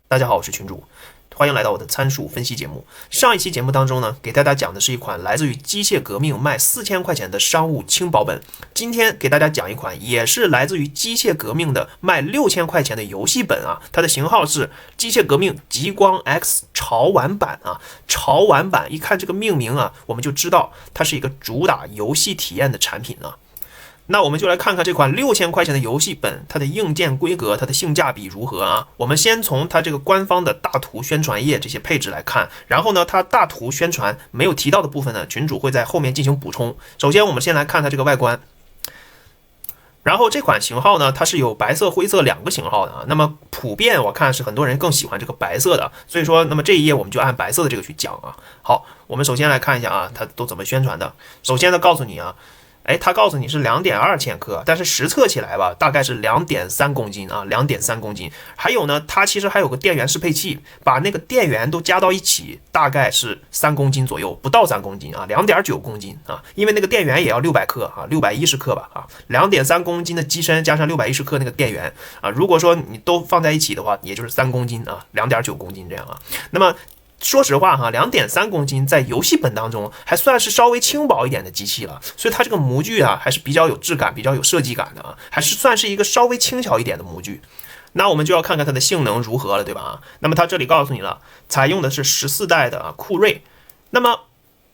大家好，我是群主，欢迎来到我的参数分析节目。上一期节目当中呢，给大家讲的是一款来自于机械革命卖4000块钱的商务轻薄本。今天给大家讲一款也是来自于机械革命的卖6000块钱的游戏本啊，它的型号是机械革命极光 X 潮玩版啊。潮玩版一看这个命名啊，我们就知道它是一个主打游戏体验的产品啊。那我们就来看看这款6000块钱的游戏本，它的硬件规格，它的性价比如何啊？我们先从它这个官方的大图宣传页这些配置来看，然后呢，它大图宣传没有提到的部分呢，群主会在后面进行补充。首先，我们先来看它这个外观。然后这款型号呢，它是有白色、灰色两个型号的啊。那么普遍我看是很多人更喜欢这个白色的，所以说，那么这一页我们就按白色的这个去讲啊。好，我们首先来看一下啊，它都怎么宣传的。首先呢，告诉你啊。它告诉你是2.2千克，但是实测起来吧，大概是2.3公斤啊，2.3公斤。还有呢，它其实还有个电源适配器，把那个电源都加到一起，大概是3公斤左右，不到3公斤啊，2.9公斤啊，因为那个电源也要600克啊，610克吧啊，2.3公斤的机身加上610克那个电源啊，如果说你都放在一起的话，也就是3公斤啊，2.9公斤这样啊。那么说实话哈，2.3公斤在游戏本当中还算是稍微轻薄一点的机器了，所以它这个模具啊还是比较有质感、比较有设计感的啊，还是算是一个稍微轻巧一点的模具。那我们就要看看它的性能如何了，对吧？啊，那么它这里告诉你了，采用的是14代的酷睿，那么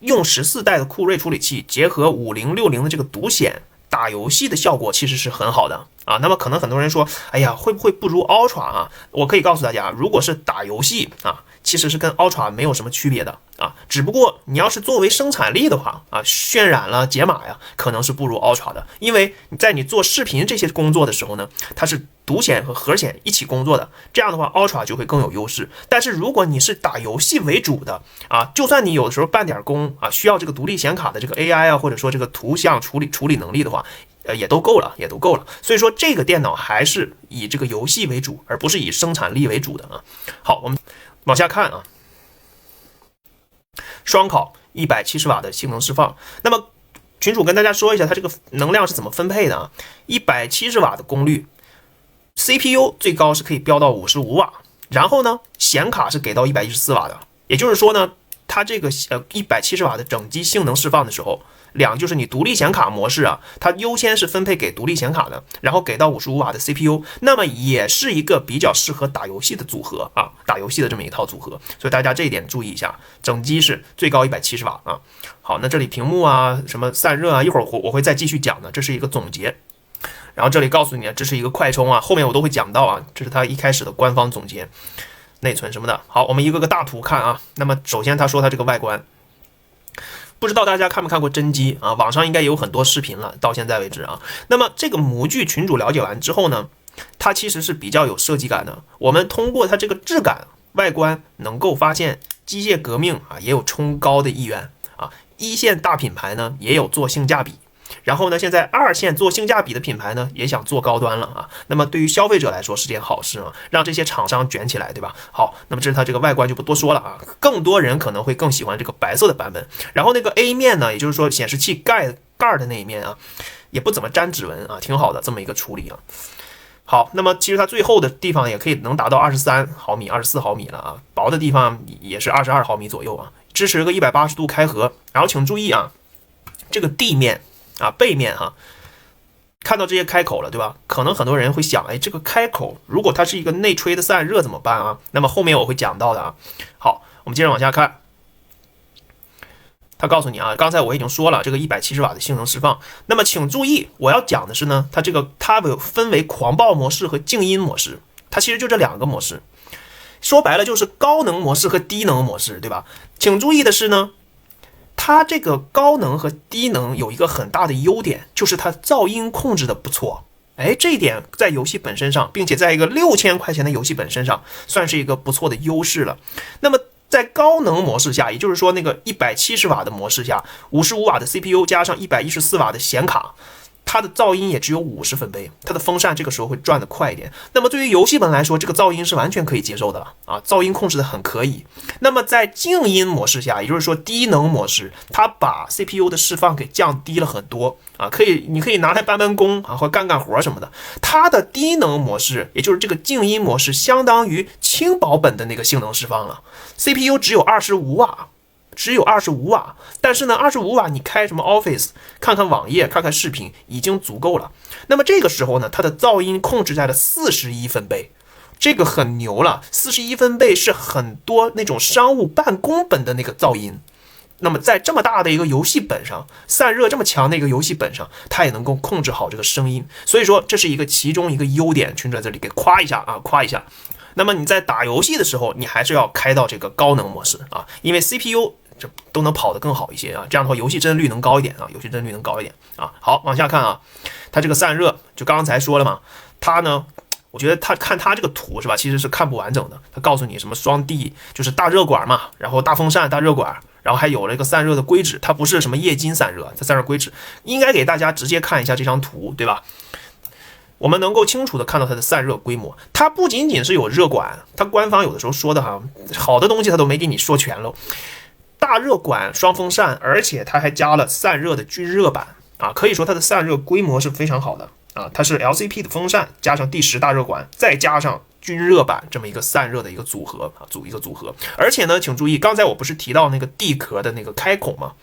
用14代的酷睿处理器结合5060的这个独显，打游戏的效果其实是很好的啊。那么可能很多人说，哎呀，会不会不如 Ultra 啊？我可以告诉大家，如果是打游戏啊，其实是跟 Ultra 没有什么区别的啊，只不过你要是作为生产力的话啊，渲染了解码呀，可能是不如 Ultra 的，因为在你做视频这些工作的时候呢，它是独显和核显一起工作的，这样的话 Ultra 就会更有优势。但是如果你是打游戏为主的啊，就算你有的时候办点工啊，需要这个独立显卡的这个 AI 啊，或者说这个图像处理能力的话，也都够了。所以说这个电脑还是以这个游戏为主，而不是以生产力为主的啊。好，我们往下看啊，双烤170瓦的性能释放。那么群主跟大家说一下，它这个能量是怎么分配的啊？170瓦的功率 ，CPU 最高是可以飙到55瓦，然后呢，显卡是给到114瓦的。也就是说呢，它这个170瓦的整机性能释放的时候，就是你独立显卡模式啊，它优先是分配给独立显卡的，然后给到55瓦的 CPU， 那么也是一个比较适合打游戏的组合啊，打游戏的这么一套组合，所以大家这一点注意一下，整机是最高170瓦啊。好，那这里屏幕啊，什么散热啊，一会儿我会再继续讲的，这是一个总结。然后这里告诉你，这是一个快充啊，后面我都会讲到啊，这是它一开始的官方总结，内存什么的。好，我们一个个大图看啊。那么首先他说它这个外观。不知道大家看没看过真机啊？网上应该有很多视频了，到现在为止啊。那么这个模具群主了解完之后呢，它其实是比较有设计感的。我们通过它这个质感、外观，能够发现机械革命啊也有冲高的意愿啊。一线大品牌呢也有做性价比，然后呢，现在二线做性价比的品牌呢也想做高端了啊。那么对于消费者来说是件好事啊，让这些厂商卷起来，对吧？好，那么这是它这个外观就不多说了啊。更多人可能会更喜欢这个白色的版本。然后那个 A 面呢，也就是说显示器盖的那一面啊，也不怎么沾指纹啊，挺好的这么一个处理啊。好，那么其实它最厚的地方也可以能达到23毫米、24毫米了啊，薄的地方也是22毫米左右啊。支持个180度开合。然后请注意啊，这个地面啊，背面哈，看到这些开口了，对吧？可能很多人会想，这个开口如果它是一个内吹的散热怎么办啊？那么后面我会讲到的啊。好，我们接着往下看，他告诉你啊，刚才我已经说了这个170瓦的性能释放。那么请注意，我要讲的是呢，它分为狂暴模式和静音模式，它其实就这两个模式。说白了就是高能模式和低能模式，对吧？请注意的是呢，它这个高能和低能有一个很大的优点，就是它噪音控制的不错。这一点在游戏本身上，并且在一个6000块钱的游戏本身上，算是一个不错的优势了。那么在高能模式下，也就是说那个170瓦的模式下，55瓦的 CPU 加上114瓦的显卡，它的噪音也只有50分贝，它的风扇这个时候会转得快一点。那么对于游戏本来说，这个噪音是完全可以接受的了啊，噪音控制的很可以。那么在静音模式下，也就是说低能模式，它把 CPU 的释放给降低了很多啊，你可以拿来搬工啊，或干活什么的。它的低能模式，也就是这个静音模式，相当于轻薄本的那个性能释放了。CPU 只有25瓦。但是呢，25瓦你开什么 Office， 看看网页，看看视频已经足够了。那么这个时候呢，它的噪音控制在了41分贝，这个很牛了。41分贝是很多那种商务办公本的那个噪音。那么在这么大的一个游戏本上，散热这么强的一个游戏本上，它也能够控制好这个声音。所以说这是其中一个优点，群主在这里给夸一下啊，夸一下。那么你在打游戏的时候，你还是要开到这个高能模式啊，因为 CPU这都能跑得更好一些啊，这样的话游戏帧率能高一点啊，好，往下看啊，它这个散热就刚才说了嘛，它呢，我觉得看它这个图是吧，其实是看不完整的。它告诉你什么双 D 就是大热管嘛，然后大风扇、大热管，然后还有了一个散热的规制，它不是什么液晶散热，它散热规制应该给大家直接看一下这张图，对吧？我们能够清楚的看到它的散热规模，它不仅仅是有热管，它官方有的时候说的好的东西它都没给你说全喽。大热管、双风扇，而且它还加了散热的均热板啊，可以说它的散热规模是非常好的啊。它是 LCP 的风扇加上第10大热管，再加上均热板这么一个散热的一个组合啊，组合。而且呢，请注意，刚才我不是提到那个地壳的那个开孔吗？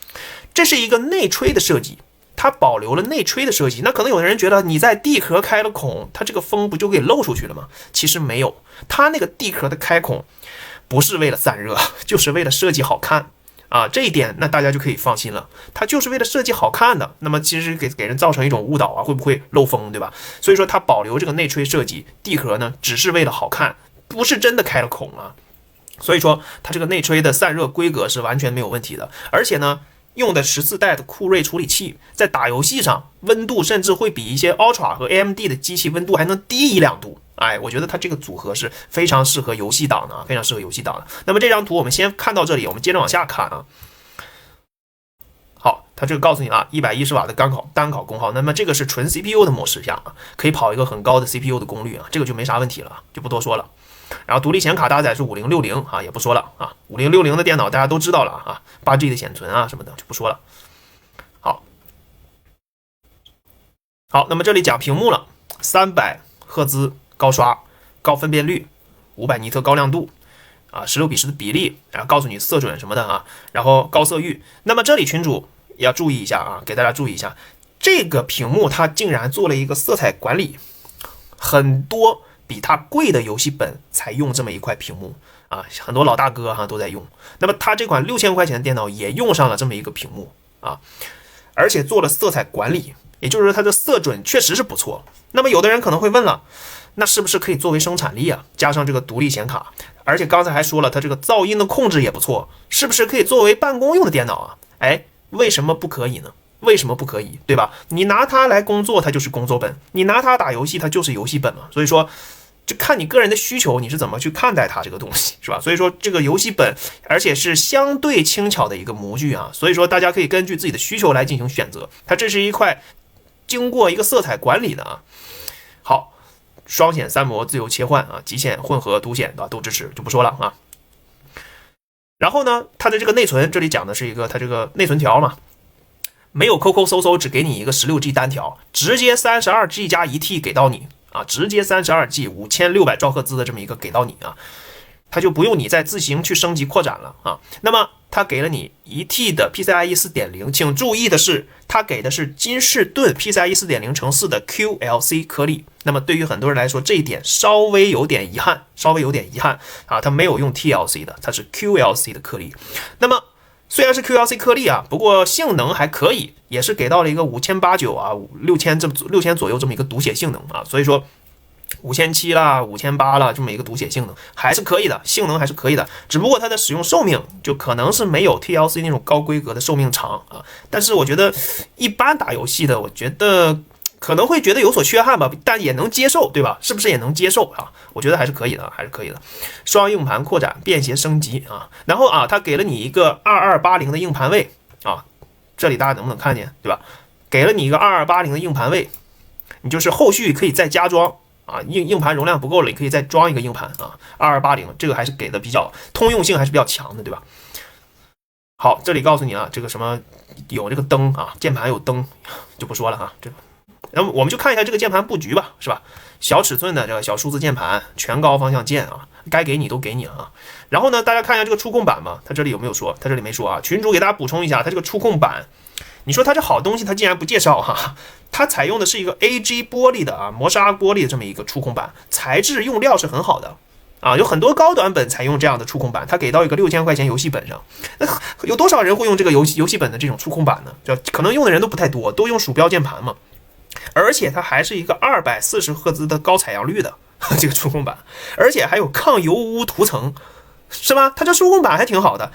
这是一个内吹的设计，它保留了内吹的设计。那可能有的人觉得你在地壳开了孔，它这个风不就给漏出去了吗？其实没有，它那个地壳的开孔不是为了散热，就是为了设计好看。啊，这一点那大家就可以放心了，它就是为了设计好看的。那么其实给人造成一种误导啊，会不会漏风，对吧？所以说它保留这个内吹设计，地壳呢只是为了好看，不是真的开了孔啊。所以说它这个内吹的散热规格是完全没有问题的，而且呢用的14代的酷睿处理器，在打游戏上温度甚至会比一些 Ultra 和 AMD 的机器温度还能低1-2度。哎，我觉得它这个组合是非常适合游戏党的，非常适合游戏党的。那么这张图我们先看到这里，我们接着往下看啊。好，它这个告诉你了110瓦的单烤功耗，那么这个是纯 CPU 的模式下啊，可以跑一个很高的 CPU 的功率啊，这个就没啥问题了，就不多说了。然后独立显卡搭载是5060啊，也不说了啊，5060的电脑大家都知道了啊，8G 的显存啊什么的就不说了。好，那么这里讲屏幕了，300赫兹高刷、高分辨率、500尼特高亮度啊，16:10的比例，然后告诉你色准什么的啊，然后高色域。那么这里群主也要注意一下啊，给大家注意一下，这个屏幕它竟然做了一个色彩管理，很多比它贵的游戏本才用这么一块屏幕啊，很多老大哥都在用。那么它这款6000块钱的电脑也用上了这么一个屏幕啊，而且做了色彩管理，也就是说它的色准确实是不错。那么有的人可能会问了，那是不是可以作为生产力啊？加上这个独立显卡，而且刚才还说了，它这个噪音的控制也不错，是不是可以作为办公用的电脑啊？哎，为什么不可以呢？为什么不可以？对吧？你拿它来工作，它就是工作本；你拿它打游戏，它就是游戏本嘛。所以说，就看你个人的需求，你是怎么去看待它这个东西，是吧？所以说，这个游戏本，而且是相对轻巧的一个模具啊。所以说，大家可以根据自己的需求来进行选择。它这是一块经过一个色彩管理的啊。好，双显3模自由切换啊，极显、混合、独显都支持，就不说了啊。然后呢，它的这个内存，这里讲的是一个它这个内存条嘛，没有抠抠搜搜，只给你一个16G 单条，直接32G 加1T 给到你啊，直接32G 5600兆赫兹的这么一个给到你啊，它就不用你再自行去升级扩展了啊。那么它给了你1T 的 PCIe 4.0， 请注意的是，它给的是金士顿 PCIe 4.0/4的 QLC 颗粒。那么对于很多人来说，这一点稍微有点遗憾啊，它没有用 TLC 的，它是 QLC 的颗粒。那么虽然是 QLC 颗粒啊，不过性能还可以，也是给到了一个5800啊6000左右这么一个读写性能啊，所以说5700啦5800啦这么一个读写性能还是可以的，性能还是可以的，只不过它的使用寿命就可能是没有 TLC 那种高规格的寿命长啊。但是我觉得一般打游戏的，我觉得可能会觉得有所缺憾吧，但也能接受，对吧？是不是也能接受啊？我觉得还是可以的，还是可以的。双硬盘扩展、便携升级啊，然后啊，它给了你一个2280的硬盘位啊，这里大家能不能看见，对吧？给了你一个2280的硬盘位，你就是后续可以再加装啊，硬盘容量不够了，你可以再装一个硬盘啊，2280这个还是给的比较通用性还是比较强的，对吧？好，这里告诉你啊，这个什么有这个灯啊，键盘有灯就不说了哈，这个。然后我们就看一下这个键盘布局吧，是吧？小尺寸的这个小数字键盘，全高方向键啊，该给你都给你了啊。然后呢，大家看一下这个触控板嘛，它这里有没有说？它这里没说啊。群主给大家补充一下，它这个触控板，你说它这好东西，它竟然不介绍哈。它采用的是一个 AG 玻璃的啊，磨砂玻璃的这么一个触控板，材质用料是很好的啊。有很多高端本采用这样的触控板，它给到一个6000块钱游戏本上，那有多少人会用这个游戏本的这种触控板呢？就可能用的人都不太多，都用鼠标键盘嘛。而且它还是一个240赫兹的高采样率的这个触控板，而且还有抗油污涂层，是吧？它这触控板还挺好的。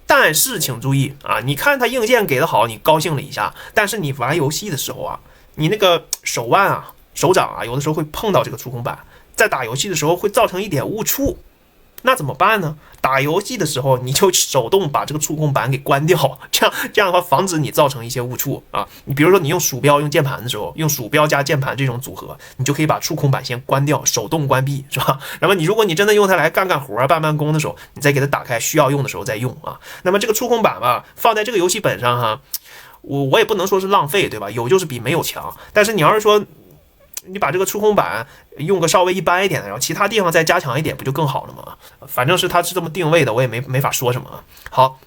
但是请注意啊，你看它硬件给的好，你高兴了一下，但是你玩游戏的时候啊，你那个手腕啊、手掌啊，有的时候会碰到这个触控板，在打游戏的时候会造成一点误触。那怎么办呢？打游戏的时候你就手动把这个触控板给关掉，这样的话防止你造成一些误触啊。你比如说你用鼠标用键盘的时候，用鼠标加键盘这种组合，你就可以把触控板先关掉，手动关闭，是吧？然后如果你真的用它来干活、办工的时候，你再给它打开，需要用的时候再用啊。那么这个触控板吧，放在这个游戏本上哈，我也不能说是浪费，对吧？有就是比没有强。但是你要是说你把这个触控板用个稍微一般一点的，然后其他地方再加强一点，不就更好了吗？反正是它是这么定位的，我也没法说什么。好，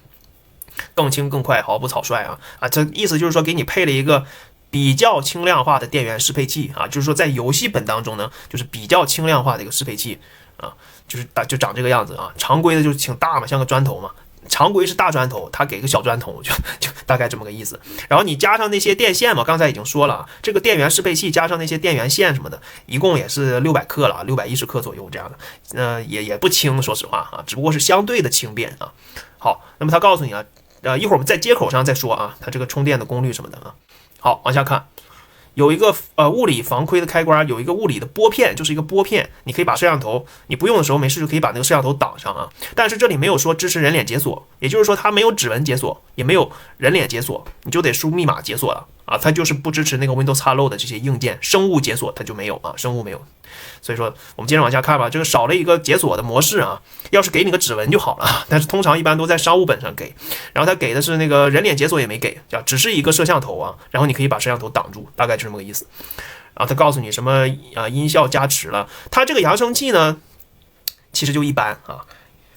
更轻更快，毫不草率啊！这意思就是说给你配了一个比较轻量化的电源适配器啊，就是说在游戏本当中呢，就是比较轻量化的一个适配器啊，就长这个样子啊。常规的就挺大嘛，像个砖头嘛。常规是大砖头，它给个小砖头，就大概这么个意思。然后你加上那些电线嘛，刚才已经说了，这个电源适配器加上那些电源线什么的，一共也是600克了，610克左右这样的，也不轻，说实话啊，只不过是相对的轻便啊。好，那么它告诉你啊，一会儿我们在接口上再说啊，它这个充电的功率什么的啊。好，往下看。有一个物理防窥的开关，有一个物理的拨片，就是一个拨片，你可以把摄像头，你不用的时候没事就可以把那个摄像头挡上啊。但是这里没有说支持人脸解锁，也就是说它没有指纹解锁，也没有人脸解锁，你就得输密码解锁了啊。它就是不支持那个 Windows Hello 的这些硬件，生物解锁它就没有啊，生物没有。所以说我们接着往下看吧，这个少了一个解锁的模式啊，要是给你个指纹就好了，但是通常一般都在商务本上给，然后他给的是那个人脸解锁也没给，只是一个摄像头啊，然后你可以把摄像头挡住，大概是这么个意思。然后他告诉你什么音效加持了，它这个扬声器呢其实就一般啊，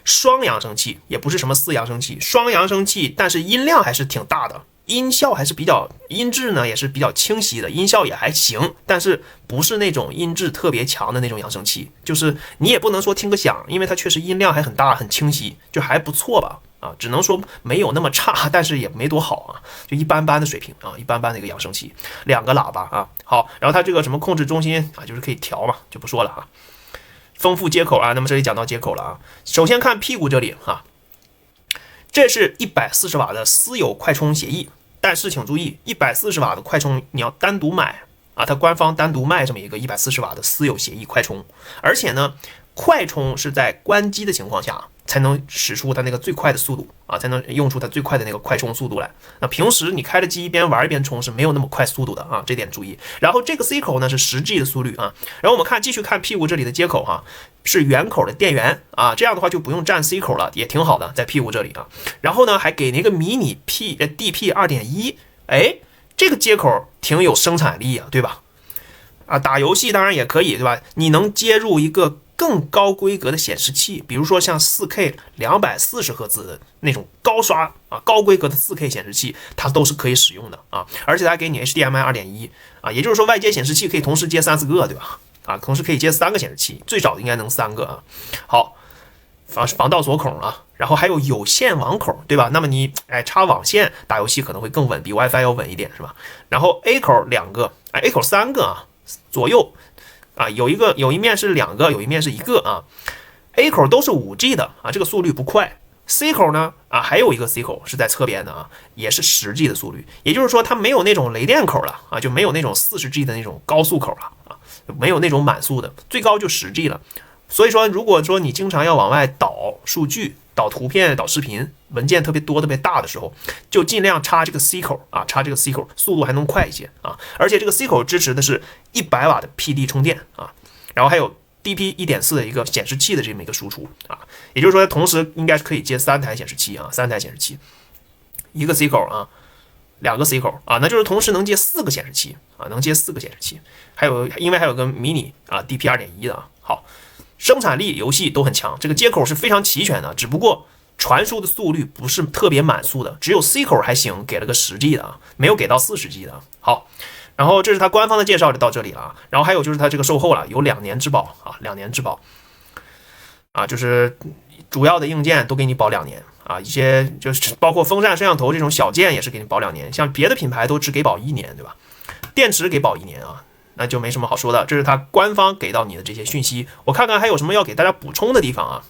双扬声器也不是什么4扬声器，双扬声器，但是音量还是挺大的。音效还是比较，音质呢也是比较清晰的，音效也还行，但是不是那种音质特别强的那种扬声器，就是你也不能说听个响，因为它确实音量还很大很清晰，就还不错吧啊，只能说没有那么差，但是也没多好啊，就一般般的水平啊，一般般的一个扬声器，2个喇叭啊，好，然后它这个什么控制中心啊，就是可以调嘛，就不说了啊。丰富接口啊，那么这里讲到接口了啊，首先看屁股这里啊，这是140瓦的私有快充协议。但是请注意，140瓦的快充你要单独买啊，它官方单独卖这么一个140瓦的私有协议快充，而且呢，快充是在关机的情况下才能使出它那个最快的速度啊，才能用出它最快的那个快充速度来。那平时你开着机一边玩一边充是没有那么快速度的啊，这点注意。然后这个 C 口呢是10G 的速率啊，然后我们继续看屁股这里的接口哈，是圆口的电源啊，这样的话就不用占 C 口了，也挺好的，在屁股这里啊。然后呢还给那个迷你 DP 2.1，哎，这个接口挺有生产力啊，对吧？啊，打游戏当然也可以，对吧？你能接入一个更高规格的显示器，比如说像 4K 240赫兹的那种高刷啊、高规格的 4K 显示器，它都是可以使用的啊。而且它给你 HDMI 2.1啊，也就是说外接显示器可以同时接3-4个，对吧？啊，同时可以接3个显示器，最少应该能3个啊。好，防盗锁孔啊，然后还有有线网口，对吧？那么你插网线打游戏可能会更稳，比 WiFi 要稳一点，是吧？然后 A 口2个，A 口3个啊，左右。啊，有一面是2个，有一面是1个啊。A 口都是5G 的啊，这个速率不快。C 口呢啊，还有一个 C 口是在侧边的啊，也是10G 的速率。也就是说，它没有那种雷电口了啊，就没有那种40G 的那种高速口了啊，没有那种满速的，最高就10G 了。所以说，如果说你经常要往外导数据导图片、导视频，文件特别多、特别大的时候，就尽量插这个 C 口啊，插这个 C 口，速度还能快一些啊。而且这个 C 口支持的是100瓦的 PD 充电啊，然后还有 DP 1.4的一个显示器的这么一个输出啊，也就是说同时应该是可以接3台显示器啊，3台显示器，一个 C 口啊，2个 C 口啊，那就是同时能接4个显示器啊，能接4个显示器，还有因为还有个 mini 啊 DP 2.1的啊，好。生产力、游戏都很强，这个接口是非常齐全的，只不过传输的速率不是特别满速的，只有 C 口还行，给了个10G 的啊，没有给到40G 的。好，然后这是它官方的介绍就到这里了啊，然后还有就是它这个售后了，有2年质保啊，2年质保啊，就是主要的硬件都给你保2年啊，一些就是包括风扇、摄像头这种小件也是给你保2年，像别的品牌都只给保1年，对吧？电池给保1年啊。那就没什么好说的，这是它官方给到你的这些讯息。我看看还有什么要给大家补充的地方啊。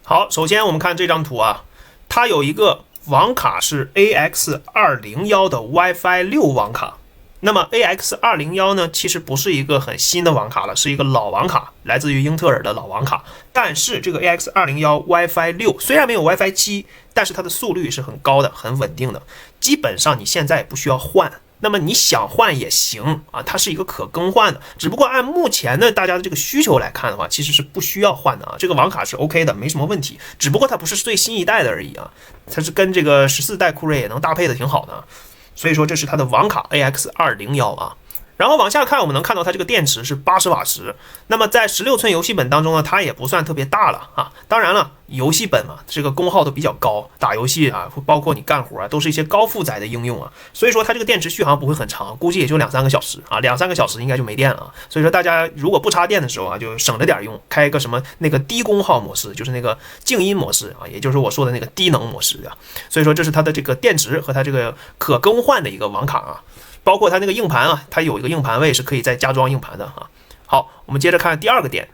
好，首先我们看这张图啊，它有一个网卡是 AX201 的 WiFi 6网卡。那么 AX201 呢，其实不是一个很新的网卡了，是一个老网卡，来自于英特尔的老网卡。但是这个 AX201 WiFi 6虽然没有 WiFi 7，但是它的速率是很高的，很稳定的，基本上你现在也不需要换。那么你想换也行啊，它是一个可更换的，只不过按目前的大家的这个需求来看的话，其实是不需要换的啊。这个网卡是 OK 的，没什么问题，只不过它不是最新一代的而已啊，它是跟这个14代酷睿也能搭配的挺好的啊。所以说这是它的网卡 AX201 啊。然后往下看，我们能看到它这个电池是80瓦时。那么在16寸游戏本当中呢，它也不算特别大了啊。当然了，游戏本嘛，这个功耗都比较高，打游戏啊，包括你干活啊，都是一些高负载的应用啊。所以说它这个电池续航不会很长，估计也就2-3个小时啊，2-3个小时应该就没电了啊。所以说大家如果不插电的时候啊，就省着点用，开一个什么那个低功耗模式，就是那个静音模式啊，也就是我说的那个低能模式啊。所以说这是它的这个电池和它这个可更换的一个网卡啊。包括它那个硬盘啊，它有一个硬盘位是可以再加装硬盘的啊。好，我们接着看第二个点，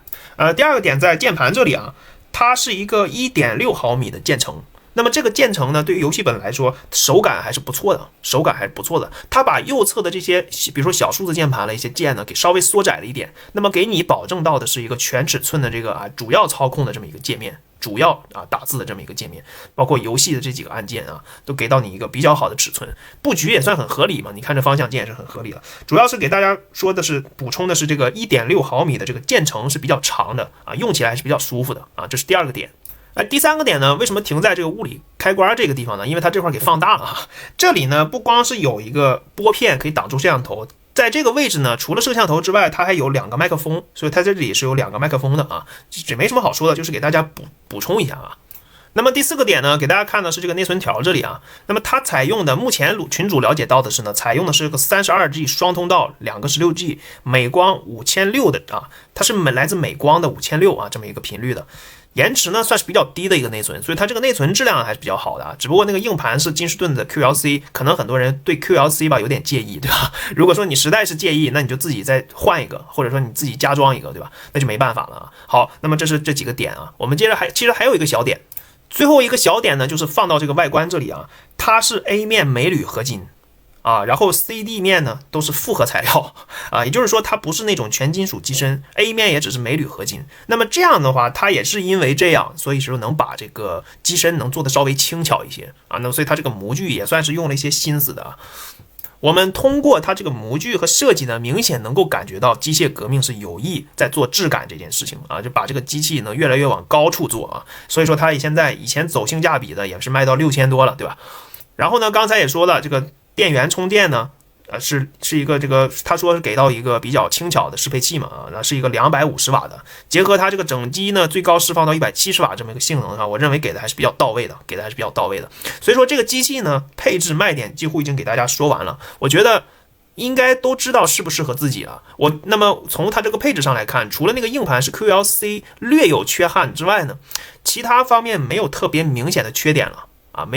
第二个点在键盘这里啊，它是一个 1.6 毫米的键程。那么这个键程呢，对于游戏本来说，手感还是不错的，手感还是不错的。它把右侧的这些，比如说小数字键盘的一些键呢，给稍微缩窄了一点，那么给你保证到的是一个全尺寸的这个主要操控的这么一个界面。主要打字的这么一个界面，包括游戏的这几个按键啊，都给到你一个比较好的尺寸，布局也算很合理嘛。你看这方向键也是很合理的。主要是给大家说的是补充的是这个 1.6 毫米的这个键程是比较长的啊，用起来是比较舒服的啊，这是第二个点。第三个点呢，为什么停在这个物理开关这个地方呢？因为它这块给放大了啊。这里呢不光是有一个拨片可以挡住摄像头。在这个位置呢，除了摄像头之外，它还有2个麦克风，所以它这里是有2个麦克风的啊，这没什么好说的，就是给大家补充一下啊。那么第4个点呢，给大家看的是这个内存条这里啊，那么它采用的目前群主了解到的是呢，采用的是个32G 双通道，2个16G 美光5600的啊，它是来自美光的5600啊这么一个频率的。延迟呢算是比较低的一个内存，所以它这个内存质量还是比较好的啊。只不过那个硬盘是金士顿的 QLC， 可能很多人对 QLC 吧有点介意，对吧？如果说你实在是介意，那你就自己再换一个，或者说你自己加装一个，对吧？那就没办法了啊。好，那么这是这几个点啊，我们接着其实还有一个小点，最后一个小点呢，就是放到这个外观这里啊，它是 A 面镁铝合金。然后 CD 面呢都是复合材料啊，也就是说它不是那种全金属机身 ，A 面也只是镁铝合金。那么这样的话，它也是因为这样，所以说能把这个机身能做的稍微轻巧一些啊。那所以它这个模具也算是用了一些心思的啊。我们通过它这个模具和设计呢，明显能够感觉到机械革命是有意在做质感这件事情啊，就把这个机器呢越来越往高处做啊。所以说它现在以前走性价比的也是卖到6000多了，对吧？然后呢，刚才也说了这个。电源充电呢，是一个这个，他说是给到一个比较轻巧的适配器嘛啊，那是一个250瓦的，结合它这个整机呢最高释放到170瓦这么一个性能啊，我认为给的还是比较到位的，所以说这个机器呢配置卖点几乎已经给大家说完了，我觉得应该都知道适不适合自己了。那么从它这个配置上来看，除了那个硬盘是 QLC 略有缺憾之外呢，其他方面没有特别明显的缺点了啊，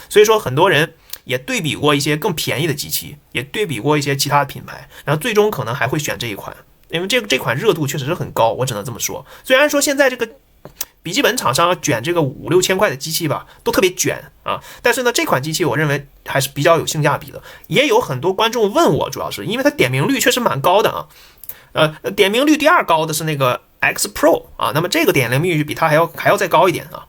所以说很多人。也对比过一些更便宜的机器，也对比过一些其他的品牌，然后最终可能还会选这一款，因为这款热度确实是很高，我只能这么说。虽然说现在这个笔记本厂商卷这个5-6千块的机器吧，都特别卷啊，但是呢，这款机器我认为还是比较有性价比的。也有很多观众问我，主要是因为它点名率确实蛮高的啊，点名率第2高的是那个 X Pro 啊，那么这个点联率比它还要再高一点啊。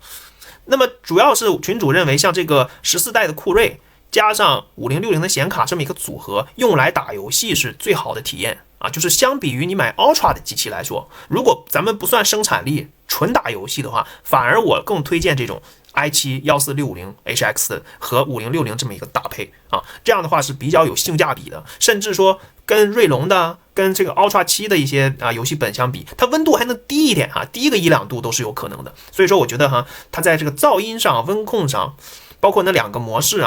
那么主要是群主认为，像这个14代的酷睿加上5060的显卡这么一个组合，用来打游戏是最好的体验啊。就是相比于你买 Ultra 的机器来说，如果咱们不算生产力，纯打游戏的话，反而我更推荐这种 i7-14650HX 和5060这么一个搭配啊。这样的话是比较有性价比的，甚至说跟锐龙的、跟这个 Ultra 7的一些游戏本相比，它温度还能低一点啊，低个1-2度都是有可能的。所以说，我觉得它在这个噪音上、温控上，包括那2个模式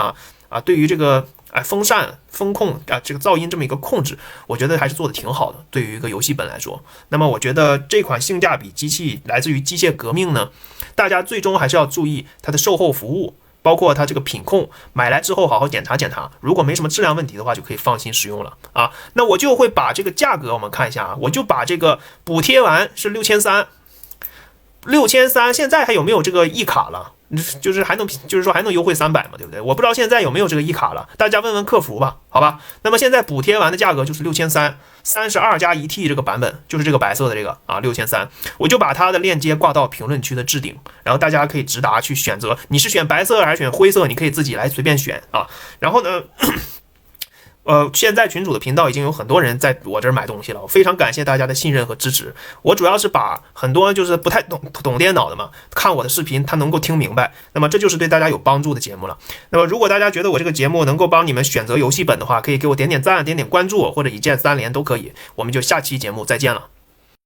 对于这个风扇风控这个噪音这么一个控制，我觉得还是做的挺好的。对于一个游戏本来说，那么我觉得这款性价比机器来自于机械革命呢，大家最终还是要注意它的售后服务，包括它这个品控，买来之后好好检查检查，如果没什么质量问题的话，就可以放心使用了啊。那我就会把这个价格我们看一下我就把这个补贴完是6300，现在还有没有这个一卡了？就是说还能优惠300嘛，对不对？我不知道现在有没有这个一卡了，大家问问客服吧，好吧？那么现在补贴完的价格就是6300，32+1T 这个版本，就是这个白色的这个6300，我就把它的链接挂到评论区的置顶，然后大家可以直达去选择，你是选白色还是选灰色，你可以自己来随便选啊。然后呢？现在群主的频道已经有很多人在我这儿买东西了，我非常感谢大家的信任和支持。我主要是把很多就是不太懂电脑的嘛，看我的视频他能够听明白，那么这就是对大家有帮助的节目了。那么如果大家觉得我这个节目能够帮你们选择游戏本的话，可以给我点点赞、点点关注，或者一键3连都可以。我们就下期节目再见了。